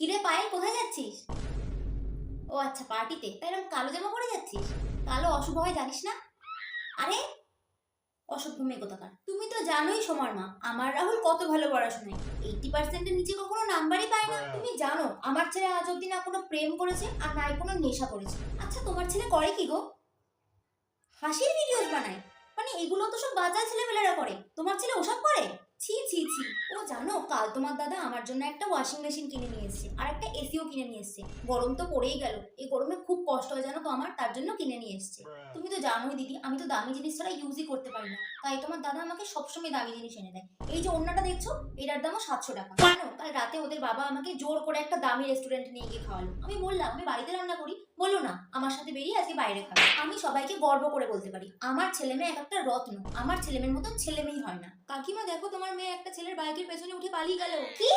কিরে পায়েল, কোথায় যাচ্ছিস? ও আচ্ছা, পার্টিতে। তাই এরকম কালো জামা পরে যাচ্ছিস? কালো অশুভ হয় জানিস না? আরে অসভ্য মেয়ে কোথাকার! তুমি তো জানোই সোমার মা, আমার রাহুল কত ভালো পড়াশোনায়, 80%-এর নিচে কখনো নাম্বারই পায় না। তুমি জানো আমার ছেলে আজ অব্দি না কোনো প্রেম করেছে আর নাই কোনো নেশা করেছে। আচ্ছা, তোমার ছেলে করে কি গো? হাসির ভিডিওস বানায়? মানে এগুলো তো সব বাচ্চা ছেলেমেয়েরা করে, তোমার ছেলে ওসব করে? ছি ছি ছি। ও জানো, কাল তোমার দাদা আমার জন্য একটা ওয়াশিং মেশিন কিনে নিয়ে এসেছে আর একটা এসিও কিনে নিয়ে এসেছে। গরম তো পড়েই গেল, এই গরমে খুব কষ্ট হয় জানো তো আমার, তার জন্য কিনে নিয়ে এসেছে। তুমি তো জানোই দিদি, আমি তো দামি জিনিস ছাড়া ইউজই করতে পারি না, তাই তোমার দাদা আমাকে সবসময় দামি জিনিস এনে দেয়। এই যে ওড়নাটা দেখছো, এটার দামও 700 টাকা। জানো, কাল রাতে ওদের বাবা আমাকে জোর করে একটা দামি রেস্টুরেন্টে নিয়ে গিয়ে খাওয়ালো। আমি বললাম আমি বাড়িতে রান্না করি, বললো না আমার সাথে বেরিয়ে আজকে বাইরে খাবে। আমি সবাইকে গর্ব করে বলতে পারি আমার ছেলে মেয়ে এক একটা রত্ন, আমার ছেলে মেয়ের মতন ছেলে মেয়েই হয় না। কাকিমা দেখো, তোমার মেয়ে একটা ছেলের বাইকের পেছনে উঠে পালিয়ে গেল। কি?